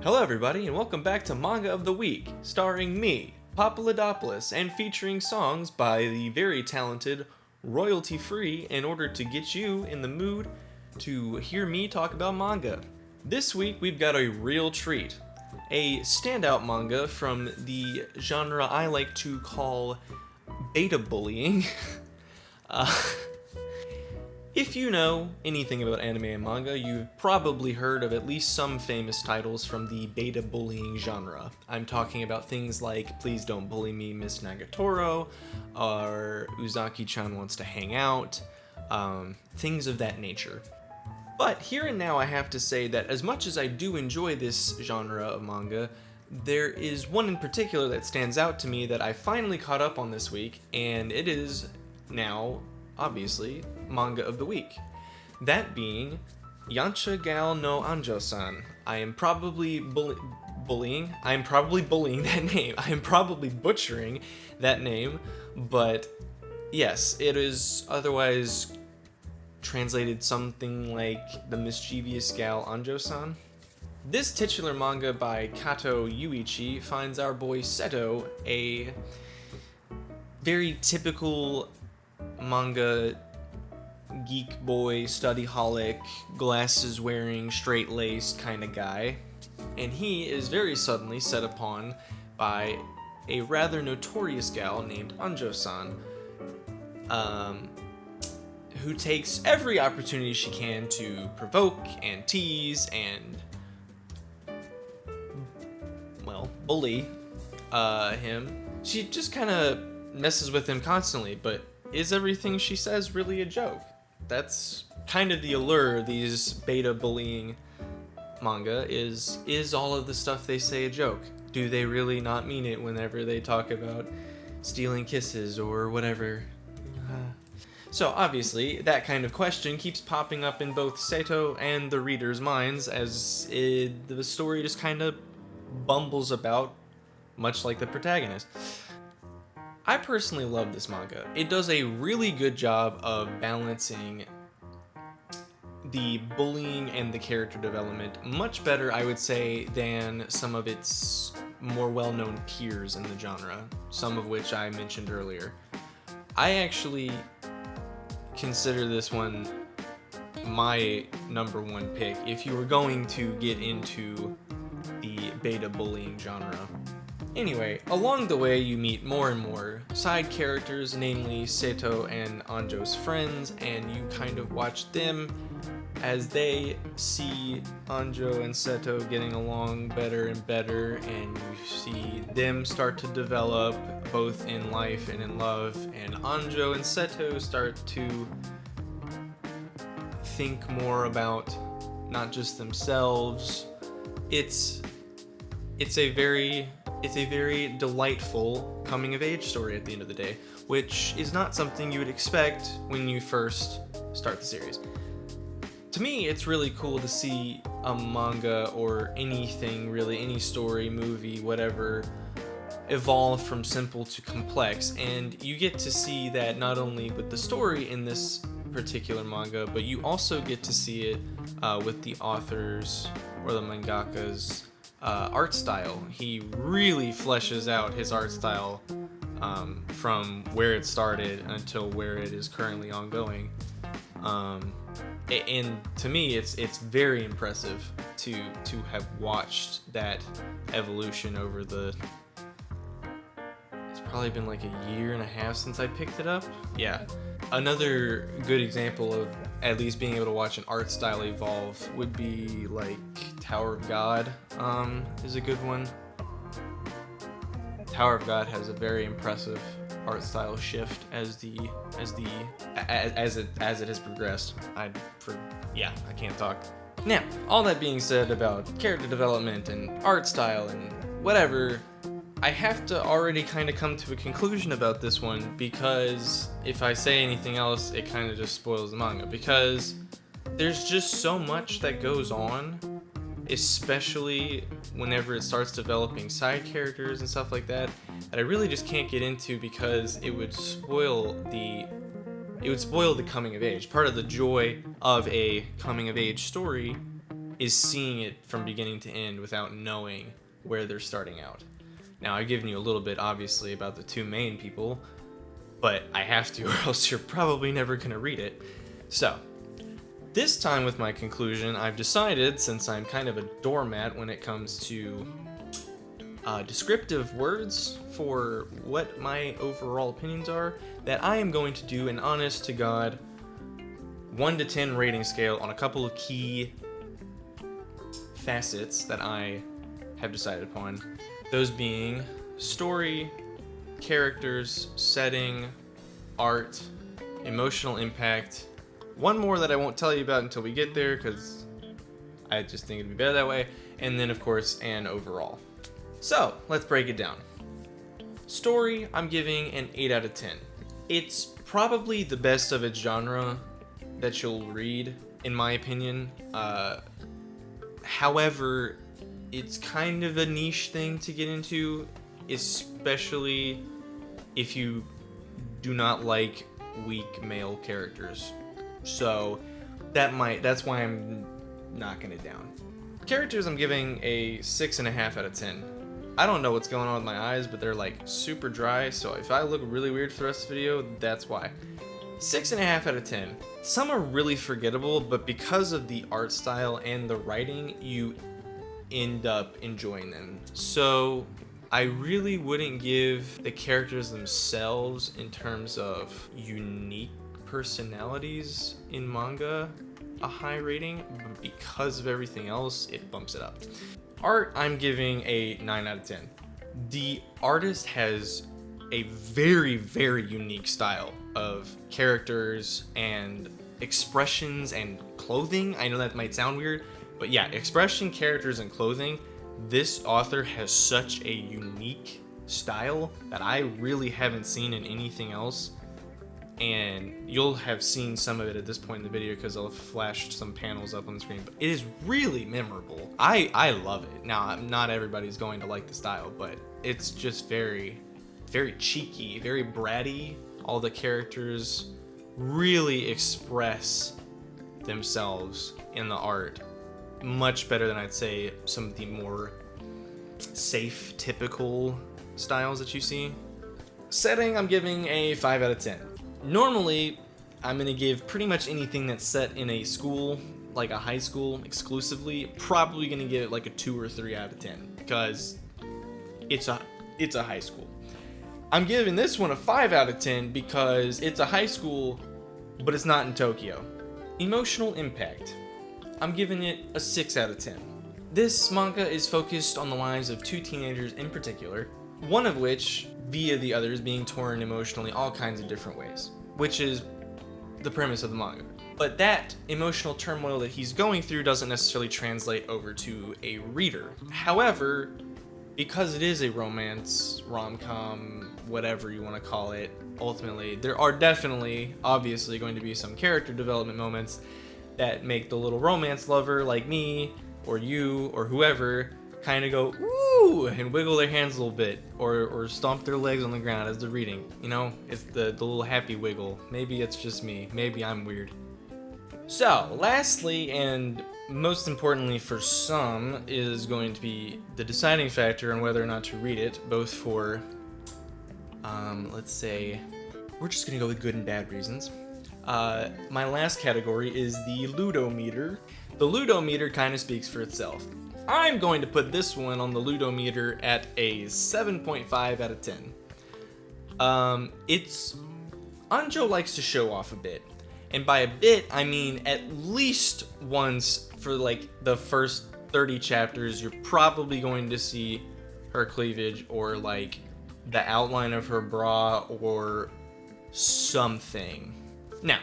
Hello everybody and welcome back to Manga of the Week, starring me, Papadopoulos, and featuring songs by the very talented royalty-free in order to get you in the mood to hear me talk about manga. This week we've got a real treat. A standout manga from the genre I like to call beta bullying. If you know anything about anime and manga, you've probably heard of at least some famous titles from the beta bullying genre. I'm talking about things like Please Don't Bully Me, Miss Nagatoro, or Uzaki-chan Wants to Hang Out, things of that nature. But here and now I have to say that as much as I do enjoy this genre of manga, there is one in particular that stands out to me that I finally caught up on this week, and it is now, obviously, Manga of the Week. That being Yancha Gal no Anjou-san. I am probably bullying. I am probably bullying that name. I am probably butchering that name, but yes, it is otherwise translated something like The Mischievous Gal Anjou-san. This titular manga by Kato Yuichi finds our boy Seto, a very typical manga geek boy, study-holic, glasses-wearing, straight-laced kind of guy, and he is very suddenly set upon by a rather notorious gal named Anjou-san, who takes every opportunity she can to provoke and tease and, well, bully him. She just kind of messes with him constantly, but is everything she says really a joke? That's kind of the allure of these beta bullying manga, is all of the stuff they say a joke? Do they really not mean it whenever they talk about stealing kisses or whatever? So obviously, that kind of question keeps popping up in both Seto and the reader's minds as the story just kind of bumbles about, much like the protagonist. I personally love this manga. It does a really good job of balancing the bullying and the character development much better, I would say, than some of its more well-known peers in the genre, some of which I mentioned earlier. I actually consider this one my number one pick if you were going to get into the beta bullying genre. Anyway, along the way you meet more and more side characters, namely Seto and Anjou's friends, and you kind of watch them as they see Anjou and Seto getting along better and better, and you see them start to develop both in life and in love, and Anjou and Seto start to think more about not just themselves. It's a very delightful coming-of-age story at the end of the day, which is not something you would expect when you first start the series. To me, it's really cool to see a manga or anything, really, any story, movie, whatever, evolve from simple to complex, and you get to see that not only with the story in this particular manga, but you also get to see it with the author's or the mangaka's art style. He really fleshes out his art style from where it started until where it is currently ongoing. And to me, it's very impressive to have watched that evolution over the. It's probably been like a year and a half since I picked it up. Yeah. Another good example of at least being able to watch an art style evolve would be like Tower of God is a good one. Tower of God has a very impressive art style shift as it has progressed. I can't talk. Now, all that being said about character development and art style and whatever, I have to already kind of come to a conclusion about this one, because if I say anything else, it kind of just spoils the manga, because there's just so much that goes on, especially whenever it starts developing side characters and stuff like that, that I really just can't get into because it would spoil the coming of age. Part of the joy of a coming of age story is seeing it from beginning to end without knowing where they're starting out. Now, I've given you a little bit, obviously, about the two main people, but I have to, or else you're probably never going to read it. So, this time with my conclusion, I've decided, since I'm kind of a doormat when it comes to descriptive words for what my overall opinions are, that I am going to do an honest to God 1 to 10 rating scale on a couple of key facets that I have decided upon. Those being story, characters, setting, art, emotional impact. One more that I won't tell you about until we get there, because I just think it'd be better that way. And then, of course, an overall. So, let's break it down. Story, I'm giving an 8 out of 10. It's probably the best of its genre that you'll read, in my opinion. However, it's kind of a niche thing to get into, especially if you do not like weak male characters. So that's why I'm knocking it down. Characters, I'm giving a 6.5 out of 10. I don't know what's going on with my eyes, but they're like super dry, so if I look really weird for the rest of the video, that's why. 6.5 out of 10. Some are really forgettable, but because of the art style and the writing, you end up enjoying them. So I really wouldn't give the characters themselves, in terms of unique personalities in manga, a high rating, but because of everything else, it bumps it up. Art, I'm giving a 9 out of 10. The artist has a very, very unique style of characters and expressions and clothing. I know that might sound weird, but yeah, expression, characters, and clothing. This author has such a unique style that I really haven't seen in anything else. And you'll have seen some of it at this point in the video because I'll have flashed some panels up on the screen. But it is really memorable. I love it. Now, not everybody's going to like the style, but it's just very, very cheeky, very bratty. All the characters really express themselves in the art much better than I'd say some of the more safe, typical styles that you see. Setting, I'm giving a 5 out of 10. Normally, I'm going to give pretty much anything that's set in a school, like a high school exclusively, probably going to give it like a 2 or 3 out of 10, because it's a high school. I'm giving this one a 5 out of 10 because it's a high school, but it's not in Tokyo. Emotional impact, I'm giving it a 6 out of 10. This manga is focused on the lives of 2 teenagers in particular, one of which, via the others, being torn emotionally all kinds of different ways, which is the premise of the manga. But that emotional turmoil that he's going through doesn't necessarily translate over to a reader. However, because it is a romance, rom-com, whatever you want to call it, ultimately, there are definitely, obviously, going to be some character development moments that make the little romance lover like me, or you, or whoever, kind of go, ooh, and wiggle their hands a little bit, or stomp their legs on the ground as they're reading. You know, it's the little happy wiggle. Maybe it's just me. Maybe I'm weird. So, lastly, and most importantly for some, is going to be the deciding factor on whether or not to read it, both for, let's say, we're just going to go with good and bad reasons. My last category is the Ludometer. The Ludometer kind of speaks for itself. I'm going to put this one on the Ludometer at a 7.5 out of 10. Anjou likes to show off a bit. And by a bit, I mean at least once for like the first 30 chapters, you're probably going to see her cleavage or like the outline of her bra or something. Now,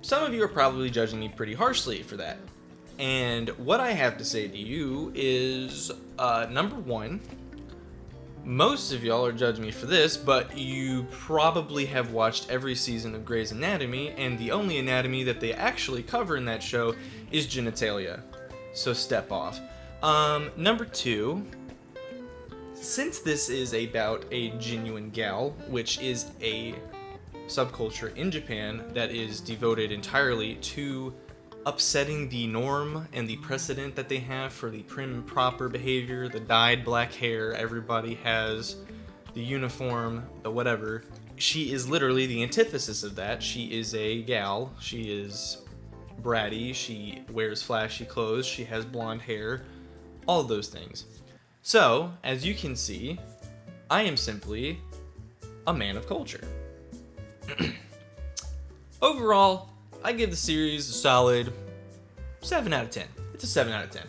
some of you are probably judging me pretty harshly for that. And what I have to say to you is, number one, most of y'all are judging me for this, but you probably have watched every season of Grey's Anatomy, and the only anatomy that they actually cover in that show is genitalia. So step off. Number two, since this is about a genuine gal, which is a subculture in Japan that is devoted entirely to upsetting the norm and the precedent that they have for the prim and proper behavior, the dyed black hair, everybody has the uniform, the whatever. She is literally the antithesis of that. She is a gal. She is bratty. She wears flashy clothes. She has blonde hair. All of those things. So, as you can see, I am simply a man of culture. Overall, I give the series a solid 7 out of 10. It's a 7 out of 10.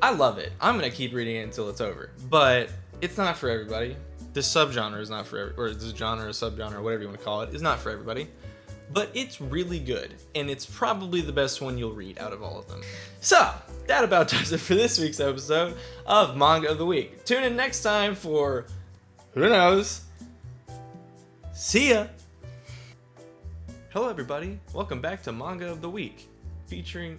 I love it. I'm going to keep reading it until it's over. But it's not for everybody. This subgenre is not for everybody, or this genre, subgenre, whatever you want to call it, is not for everybody. But it's really good, and it's probably the best one you'll read out of all of them. So, that about does it for this week's episode of Manga of the Week. Tune in next time for, who knows, see ya! Hello everybody, welcome back to Manga of the Week, featuring